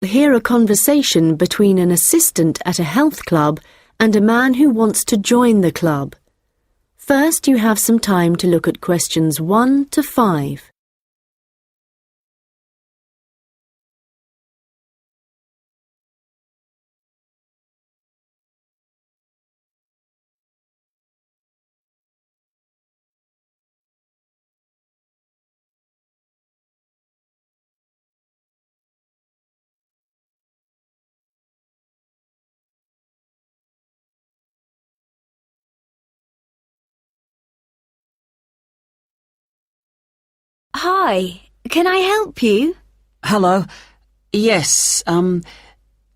Hear a conversation between an assistant at a health club and a man who wants to join the club. First, you have some time to look at questions 1 to 5. Hi, can I help you? Hello. Yes,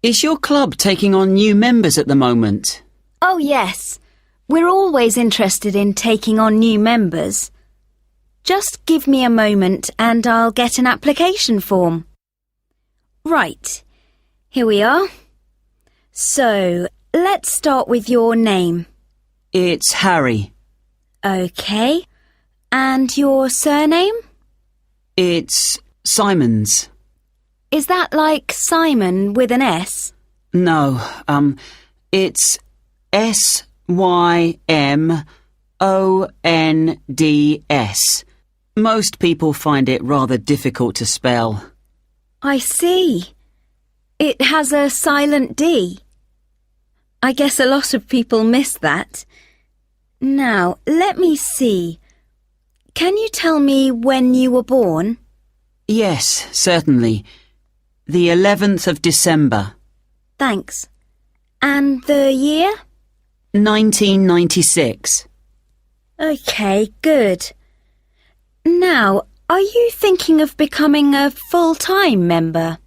is your club taking on new members at the moment? Oh, yes. We're always interested in taking on new members. Just give me a moment and I'll get an application form. Right, here we are. So, let's start with your name. It's Harry. OK. And your surname? It's Simons. Is that like Simon with an S? No, it's Symonds. Most people find it rather difficult to spell. I see. It has a silent D. I guess a lot of people miss that. Now, let me see. Can you tell me when you were born? Yes, certainly. The 11th of December. Thanks. And the year? 1996. OK, good. Now, are you thinking of becoming a full-time member?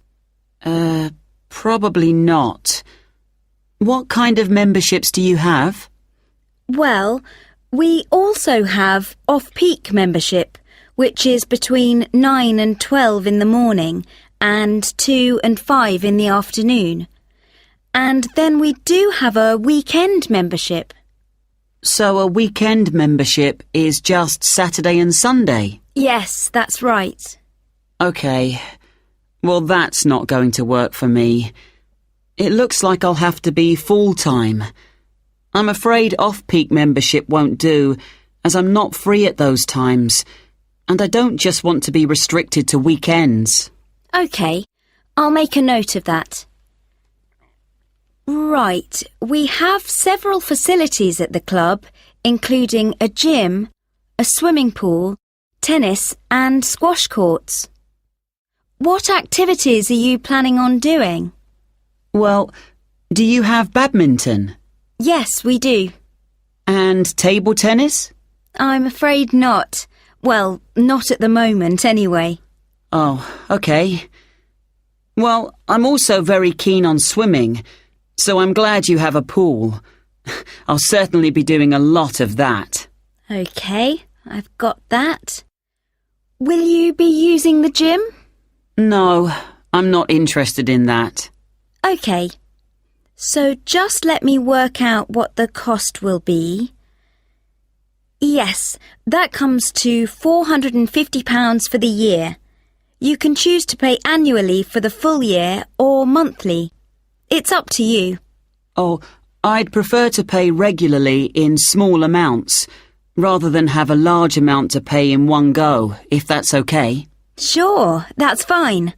Probably not. What kind of memberships do you have? Well, we also have off-peak membership, which is between 9 and 12 in the morning and 2 and 5 in the afternoon. And then we do have a weekend membership. So a weekend membership is just Saturday and Sunday? Yes, that's right. OK. Well, that's not going to work for me. It looks like I'll have to be full-time. I'm afraid off-peak membership won't do, as I'm not free at those times, and I don't just want to be restricted to weekends. OK, I'll make a note of that. Right, we have several facilities at the club, including a gym, a swimming pool, tennis and squash courts. What activities are you planning on doing? Well, do you have badminton? Yes, we do. And table tennis? I'm afraid not. Well, not at the moment, anyway. Oh, OK. Well, I'm also very keen on swimming, so I'm glad you have a pool. I'll certainly be doing a lot of that. OK, I've got that. Will you be using the gym? No, I'm not interested in that. OK. So just let me work out what the cost will be. Yes, that comes to £450 for the year. You can choose to pay annually for the full year or monthly. It's up to you. Oh, I'd prefer to pay regularly in small amounts, rather than have a large amount to pay in one go, if that's OK. Sure, that's fine.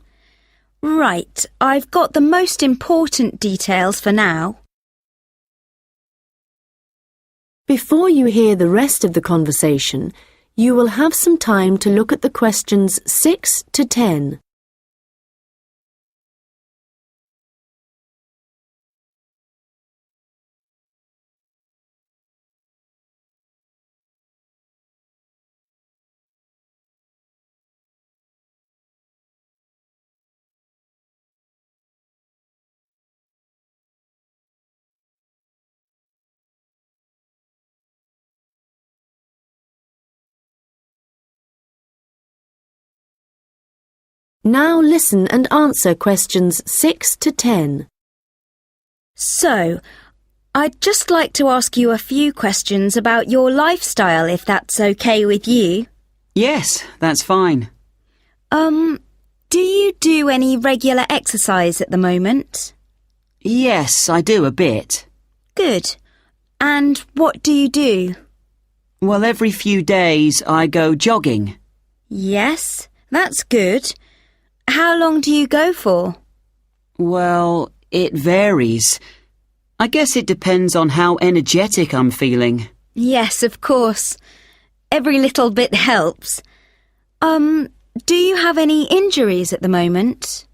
Right, I've got the most important details for now. Before you hear the rest of the conversation, you will have some time to look at the questions 6 to 10. Now listen and answer questions 6 to 10. So, I'd just like to ask you a few questions about your lifestyle, if that's OK with you. Yes, that's fine. Do you do any regular exercise at the moment? Yes, I do a bit. Good. And what do you do? Well, every few days I go jogging. Yes, that's good. How long do you go for? Well, it varies. I guess it depends on how energetic I'm feeling. Yes, of course. Every little bit helps. Do you have any injuries at the moment?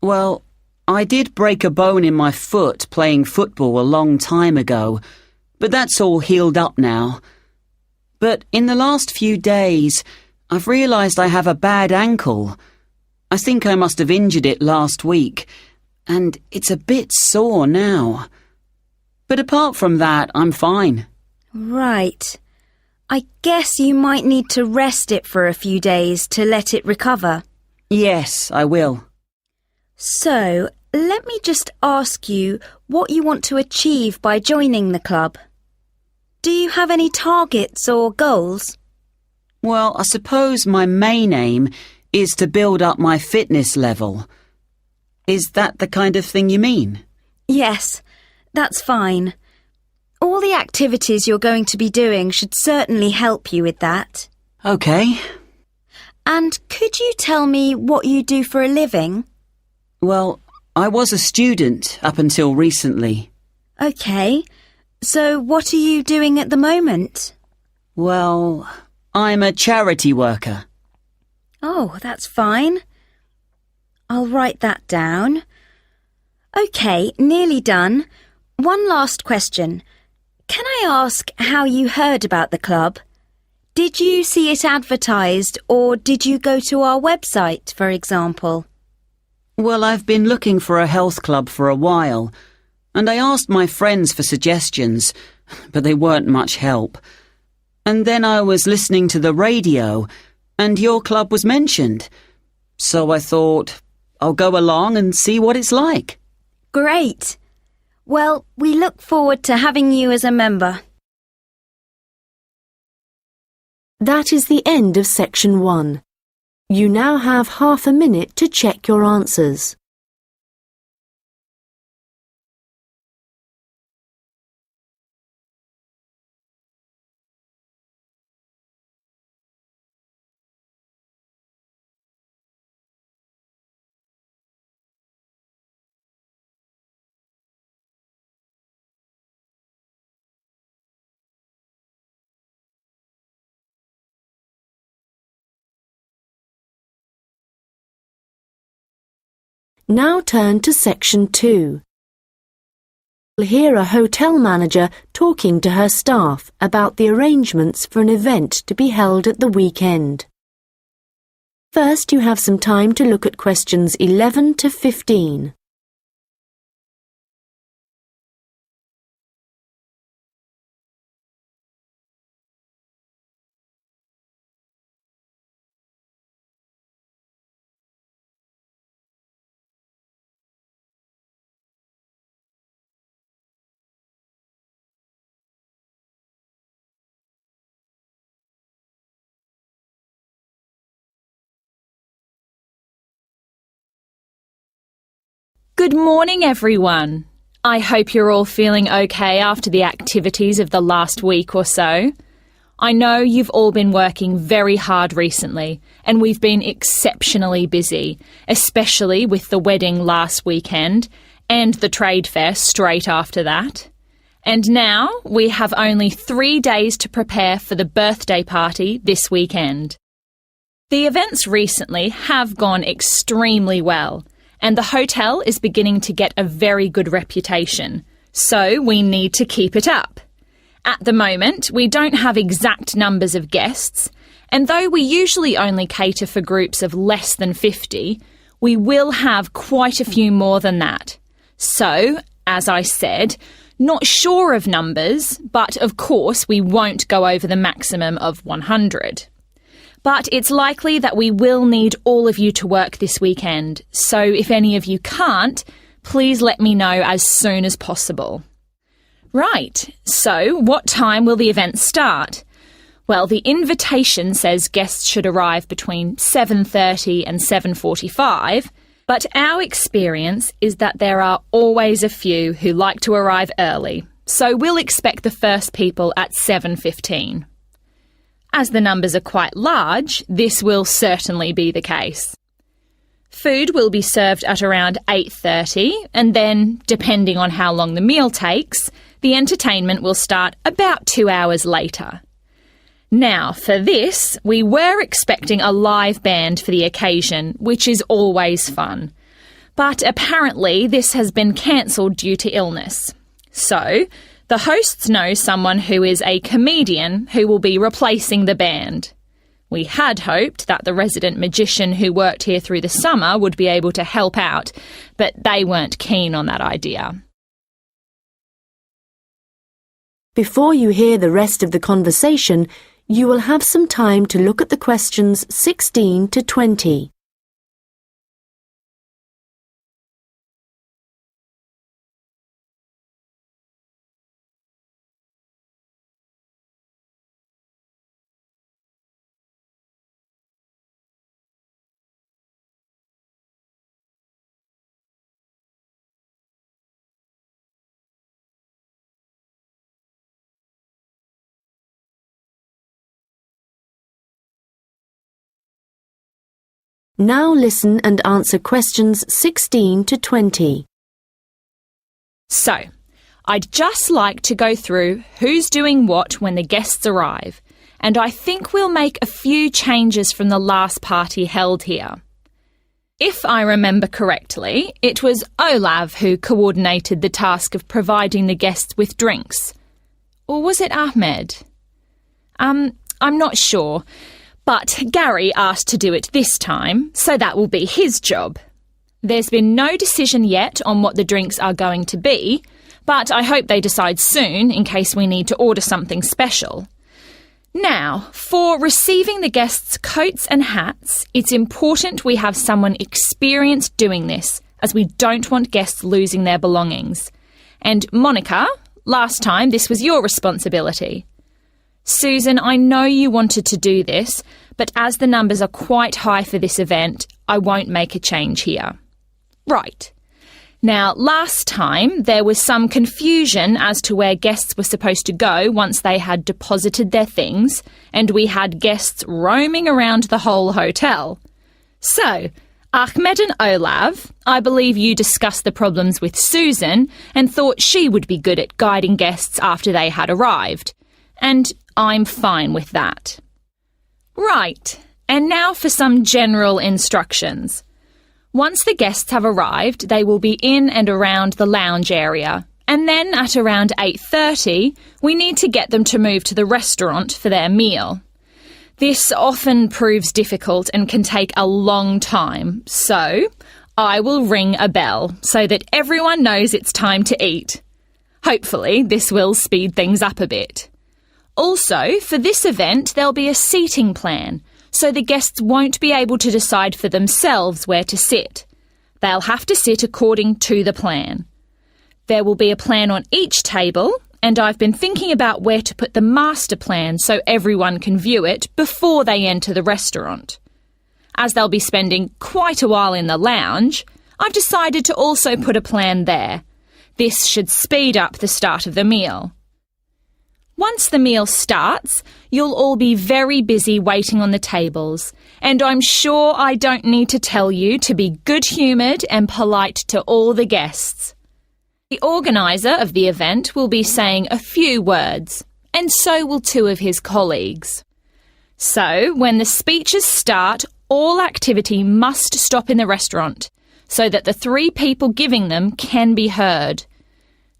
Well, I did break a bone in my foot playing football a long time ago, but that's all healed up now. But in the last few days, I've realised I have a bad ankle. I think I must have injured it last week, and it's a bit sore now. But apart from that, I'm fine. Right. I guess you might need to rest it for a few days to let it recover. Yes, I will. So, let me just ask you what you want to achieve by joining the club. Do you have any targets or goals? Well, I suppose my main aim is to build up my fitness level. Is that the kind of thing you mean? Yes, that's fine. All the activities you're going to be doing should certainly help you with that. OK. And could you tell me what you do for a living? Well, I was a student up until recently. OK. So what are you doing at the moment? Well, I'm a charity worker. Oh, that's fine. I'll write that down. OK, nearly done. One last question. Can I ask how you heard about the club? Did you see it advertised or did you go to our website, for example? Well, I've been looking for a health club for a while, and I asked my friends for suggestions, but they weren't much help. And then I was listening to the radio, and your club was mentioned. So I thought, I'll go along and see what it's like. Great. Well, we look forward to having you as a member. That is the end of section 1. You now have half a minute to check your answers. Now turn to section 2. You'll hear a hotel manager talking to her staff about the arrangements for an event to be held at the weekend. First, you have some time to look at questions 11 to 15. Good morning, everyone. I hope you're all feeling okay after the activities of the last week or so. I know you've all been working very hard recently, and we've been exceptionally busy, especially with the wedding last weekend and the trade fair straight after that. And now we have only 3 days to prepare for the birthday party this weekend. The events recently have gone extremely well, and the hotel is beginning to get a very good reputation, so we need to keep it up. At the moment, we don't have exact numbers of guests, and though we usually only cater for groups of less than 50, we will have quite a few more than that. So, as I said, not sure of numbers, but of course we won't go over the maximum of 100. But it's likely that we will need all of you to work this weekend, so if any of you can't, please let me know as soon as possible. Right, so what time will the event start? Well, the invitation says guests should arrive between 7:30 and 7:45, but our experience is that there are always a few who like to arrive early, so we'll expect the first people at 7:15. As the numbers are quite large, this will certainly be the case. Food will be served at around 8:30, and then, depending on how long the meal takes, the entertainment will start about 2 hours later. Now, for this, we were expecting a live band for the occasion, which is always fun. But apparently this has been cancelled due to illness. So, the hosts know someone who is a comedian who will be replacing the band. We had hoped that the resident magician who worked here through the summer would be able to help out, but they weren't keen on that idea. Before you hear the rest of the conversation, you will have some time to look at the questions 16 to 20. Now listen and answer questions 16 to 20. So, I'd just like to go through who's doing what when the guests arrive, and I think we'll make a few changes from the last party held here. If I remember correctly, it was Olav who coordinated the task of providing the guests with drinks. Or was it Ahmed? I'm not sure. But Gary asked to do it this time, so that will be his job. There's been no decision yet on what the drinks are going to be, but I hope they decide soon in case we need to order something special. Now, for receiving the guests' coats and hats, it's important we have someone experienced doing this, as we don't want guests losing their belongings. And Monica, last time this was your responsibility. Susan, I know you wanted to do this, but as the numbers are quite high for this event, I won't make a change here. Right. Now, last time there was some confusion as to where guests were supposed to go once they had deposited their things, and we had guests roaming around the whole hotel. So, Ahmed and Olav, I believe you discussed the problems with Susan and thought she would be good at guiding guests after they had arrived. And I'm fine with that. Right, and now for some general instructions. Once the guests have arrived, they will be in and around the lounge area, and then at around 8:30, we need to get them to move to the restaurant for their meal. This often proves difficult and can take a long time, so I will ring a bell so that everyone knows it's time to eat. Hopefully, this will speed things up a bit. Also, for this event, there'll be a seating plan, so the guests won't be able to decide for themselves where to sit. They'll have to sit according to the plan. There will be a plan on each table, and I've been thinking about where to put the master plan so everyone can view it before they enter the restaurant. As they'll be spending quite a while in the lounge, I've decided to also put a plan there. This should speed up the start of the meal. Once the meal starts, you'll all be very busy waiting on the tables, and I'm sure I don't need to tell you to be good-humoured and polite to all the guests. The organiser of the event will be saying a few words, and so will two of his colleagues. So, when the speeches start, all activity must stop in the restaurant, so that the three people giving them can be heard.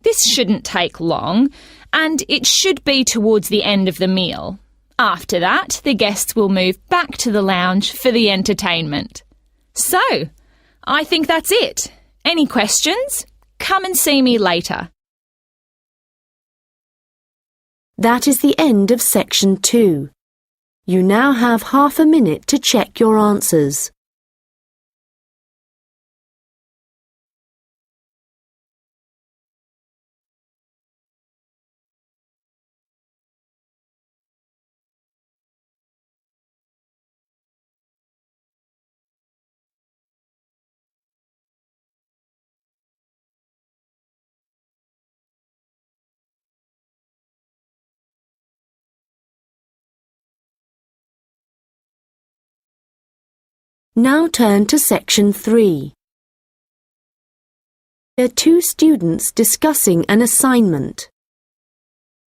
This shouldn't take long, and it should be towards the end of the meal. After that, the guests will move back to the lounge for the entertainment. So, I think that's it. Any questions? Come and see me later. That is the end of section 2. You now have half a minute to check your answers. Now turn to section 3. There are two students discussing an assignment.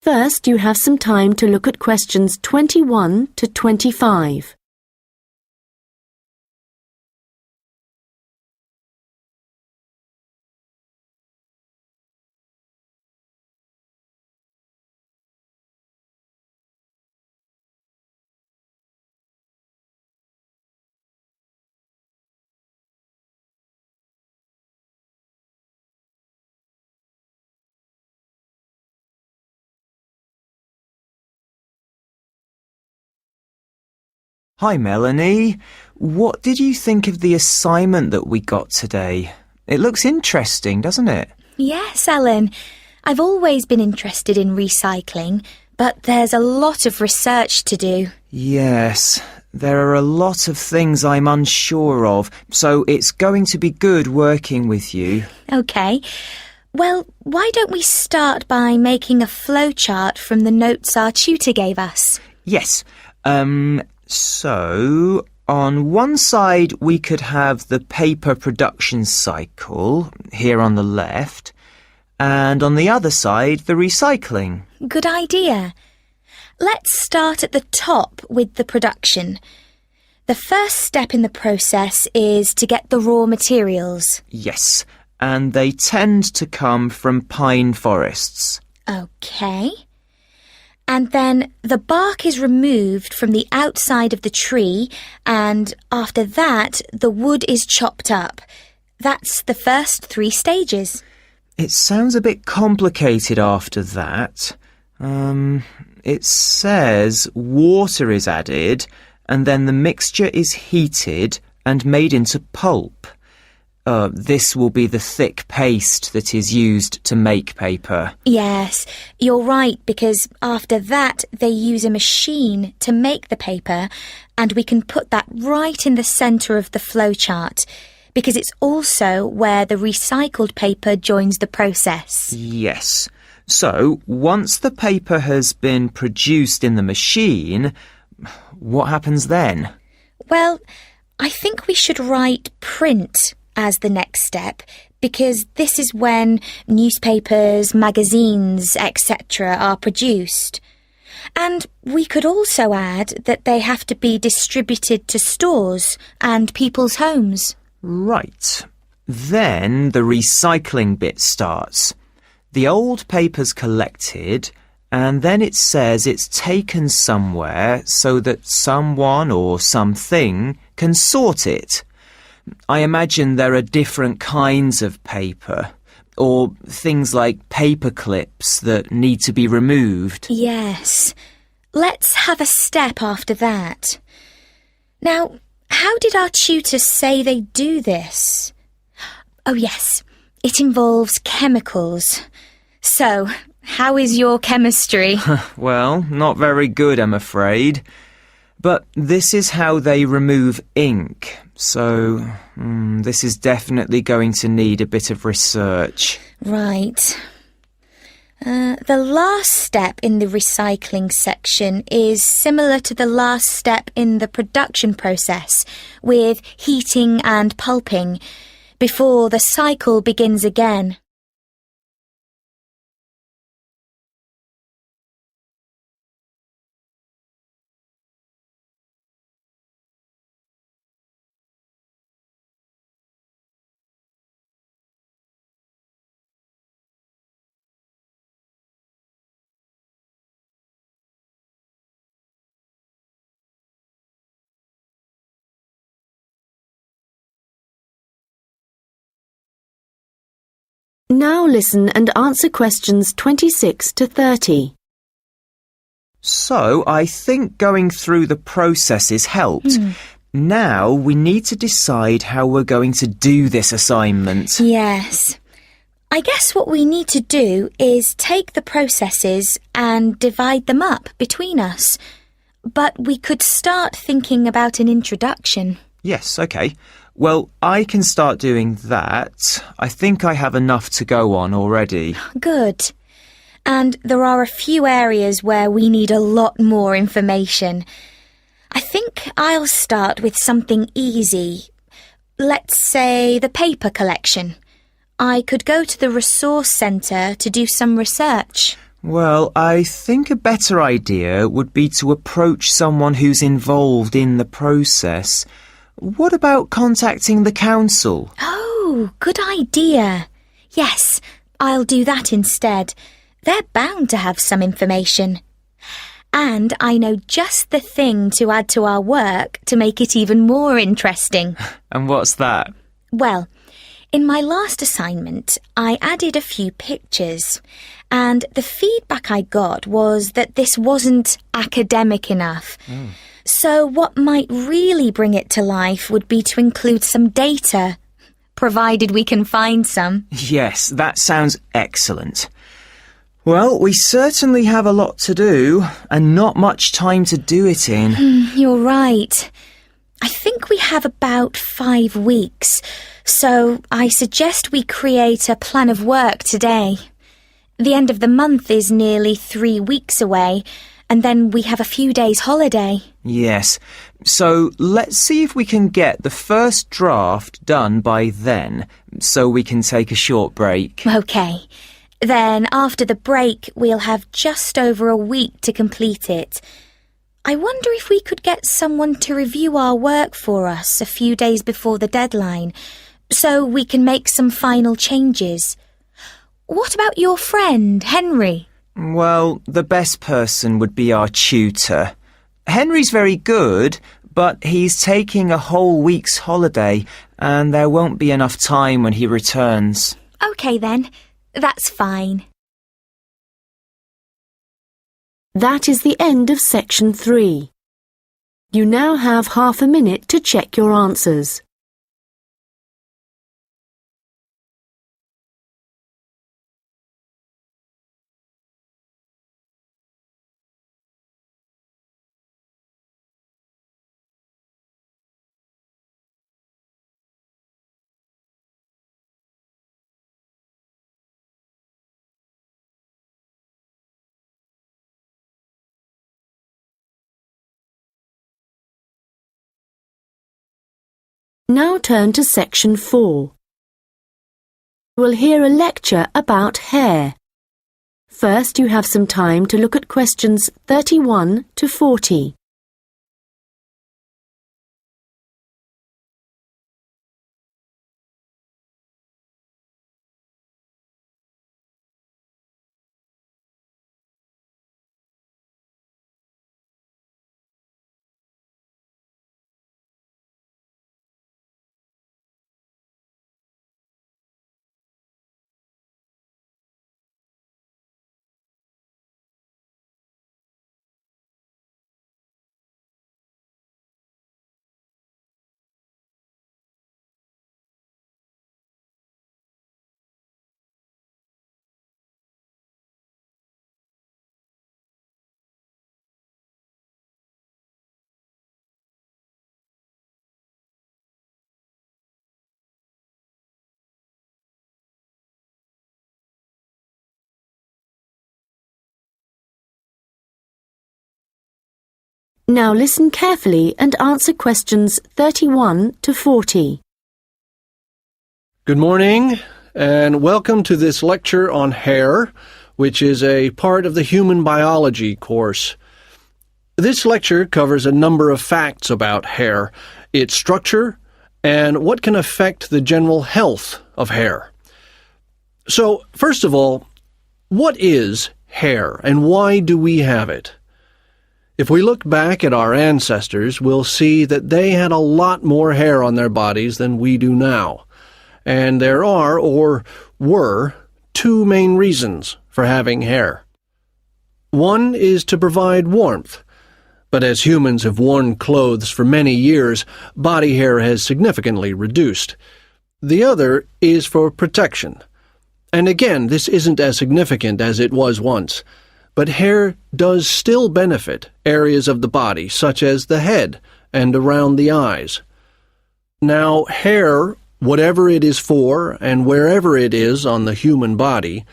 First, you have some time to look at questions 21 to 25. Hi Melanie, what did you think of the assignment that we got today? It looks interesting, doesn't it? Yes, Alan. I've always been interested in recycling, but there's a lot of research to do. Yes, there are a lot of things I'm unsure of, so it's going to be good working with you. OK. Well, why don't we start by making a flowchart from the notes our tutor gave us? Yes, so on one side we could have the paper production cycle, here on the left, and on the other side the recycling. Good idea. Let's start at the top with the production. The first step in the process is to get the raw materials. Yes, and they tend to come from pine forests. OK. And then the bark is removed from the outside of the tree, and after that, the wood is chopped up. That's the first 3 stages. It sounds a bit complicated after that. It says water is added, and then the mixture is heated and made into pulp. This will be the thick paste that is used to make paper. Yes, you're right, because after that they use a machine to make the paper, and we can put that right in the centre of the flowchart, because it's also where the recycled paper joins the process. Yes. So, once the paper has been produced in the machine, what happens then? Well, I think we should write print as the next step, because this is when newspapers, magazines, etc. are produced. And we could also add that they have to be distributed to stores and people's homes. Right. Then the recycling bit starts. The old paper's collected, and then it says it's taken somewhere so that someone or something can sort it. I imagine there are different kinds of paper, or things like paper clips that need to be removed. Yes. Let's have a step after that. Now, how did our tutors say they do this? Oh yes, it involves chemicals. So, how is your chemistry? Well, not very good, I'm afraid. But this is how they remove ink, so this is definitely going to need a bit of research. Right. The last step in the recycling section is similar to the last step in the production process, with heating and pulping, before the cycle begins again. Now listen and answer questions 26 to 30. So, I think going through the processes helped. Now we need to decide how we're going to do this assignment. Yes. I guess what we need to do is take the processes and divide them up between us. But we could start thinking about an introduction. Yes, OK. Well, I can start doing that. I think I have enough to go on already. Good. And there are a few areas where we need a lot more information. I think I'll start with something easy. Let's say the paper collection. I could go to the resource centre to do some research. Well, I think a better idea would be to approach someone who's involved in the process. What about contacting the council? Oh, good idea. Yes, I'll do that instead. They're bound to have some information. And I know just the thing to add to our work to make it even more interesting. And what's that? Well, in my last assignment, I added a few pictures, and the feedback I got was that this wasn't academic enough. So what might really bring it to life would be to include some data, provided we can find some. Yes, that sounds excellent. Well, we certainly have a lot to do, and not much time to do it in. You're right. I think we have about 5 weeks, so I suggest we create a plan of work today. The end of the month is nearly 3 weeks away, and then we have a few days holiday. Yes, so let's see if we can get the first draft done by then, so we can take a short break. OK. Then after the break, we'll have just over a week to complete it. I wonder if we could get someone to review our work for us a few days before the deadline, so we can make some final changes. What about your friend, Henry? Well, the best person would be our tutor. Henry's very good, but he's taking a whole week's holiday, and there won't be enough time when he returns. OK then, that's fine. That is the end of section 3. You now have half a minute to check your answers. Now turn to section 4. You will hear a lecture about hair. First, you have some time to look at questions 31 to 40. Now listen carefully and answer questions 31 to 40. Good morning, and welcome to this lecture on hair, which is a part of the human biology course. This lecture covers a number of facts about hair, its structure, and what can affect the general health of hair. So, first of all, what is hair, and why do we have it? If we look back at our ancestors, we'll see that they had a lot more hair on their bodies than we do now. And there are, or were, 2 main reasons for having hair. One is to provide warmth, but as humans have worn clothes for many years, body hair has significantly reduced. The other is for protection. And again, this isn't as significant as it was once. But hair does still benefit areas of the body, such as the head and around the eyes. Now, hair, whatever it is for and wherever it is on the human body,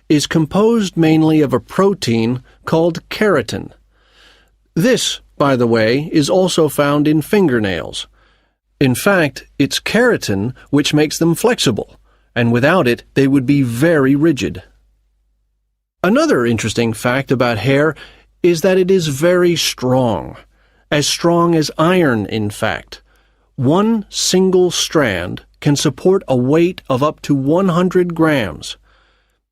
is composed mainly of a protein called keratin. This, by the way, is also found in fingernails. In fact, it's keratin which makes them flexible, and without it they would be very rigid. Another interesting fact about hair is that it is very strong as iron, in fact. One single strand can support a weight of up to 100 grams.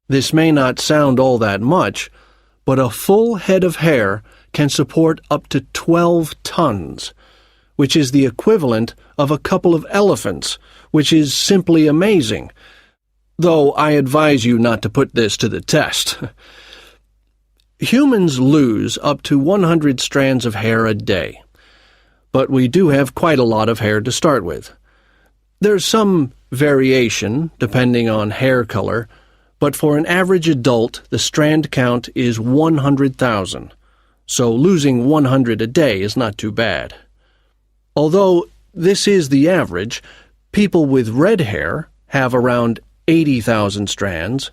This may not sound all that much, but a full head of hair can support up to 12 tons, which is the equivalent of a couple of elephants, which is simply amazing, though I advise you not to put this to the test. Humans lose up to 100 strands of hair a day, but we do have quite a lot of hair to start with. There's some variation depending on hair color, but for an average adult, the strand count is 100,000, so losing 100 a day is not too bad. Although this is the average, people with red hair have around 80,000 strands,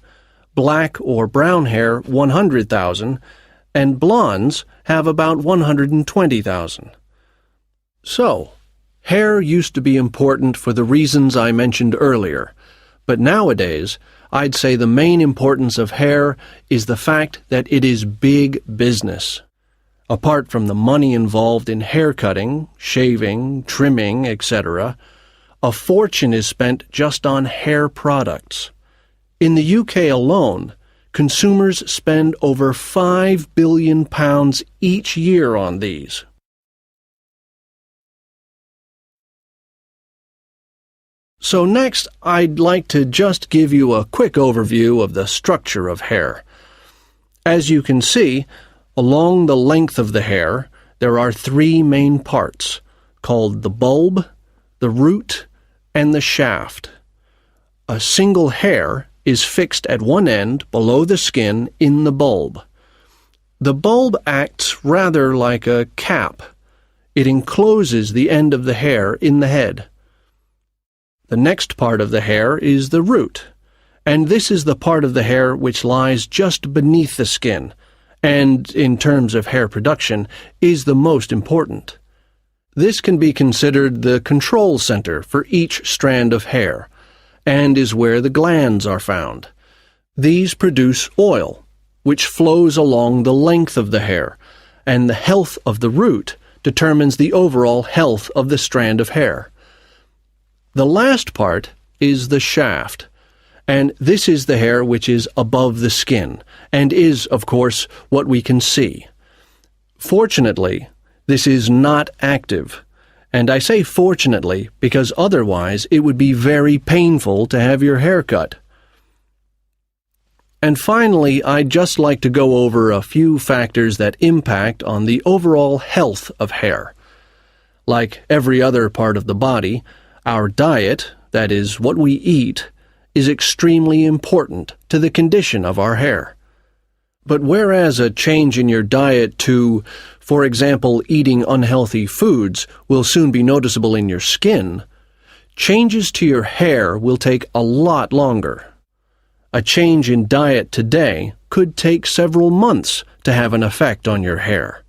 black or brown hair 100,000, and blondes have about 120,000. So, hair used to be important for the reasons I mentioned earlier, but nowadays I'd say the main importance of hair is the fact that it is big business. Apart from the money involved in hair cutting, shaving, trimming, etc., a fortune is spent just on hair products. In the UK alone, consumers spend over £5 billion each year on these. So next, I'd like to just give you a quick overview of the structure of hair. As you can see, along the length of the hair, there are three main parts, called the bulb, the root, and the shaft. A single hair is fixed at one end below the skin in the bulb. The bulb acts rather like a cap. It encloses the end of the hair in the head. The next part of the hair is the root, and this is the part of the hair which lies just beneath the skin, and, in terms of hair production, is the most important. This can be considered the control center for each strand of hair, and is where the glands are found. These produce oil, which flows along the length of the hair, and the health of the root determines the overall health of the strand of hair. The last part is the shaft, and this is the hair which is above the skin, and is, of course, what we can see. Fortunately, this is not active, and I say fortunately because otherwise it would be very painful to have your hair cut. And finally, I'd just like to go over a few factors that impact on the overall health of hair. Like every other part of the body, our diet, that is, what we eat, is extremely important to the condition of our hair. But whereas a change in your diet to, for example, eating unhealthy foods will soon be noticeable in your skin, changes to your hair will take a lot longer. A change in diet today could take several months to have an effect on your hair.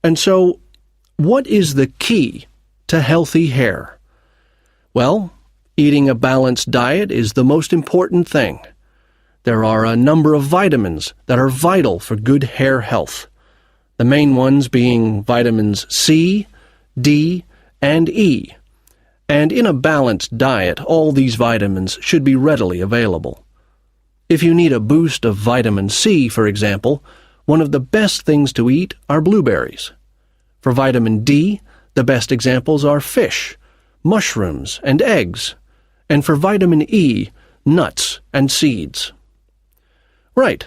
And so, what is the key to healthy hair? Well, eating a balanced diet is the most important thing. There are a number of vitamins that are vital for good hair health, the main ones being vitamins C, D, and E. And in a balanced diet, all these vitamins should be readily available. If you need a boost of vitamin C, for example, one of the best things to eat are blueberries. For vitamin D, the best examples are fish, mushrooms, and eggs. And for vitamin E, nuts and seeds. Right,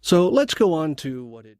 so let's go on to what it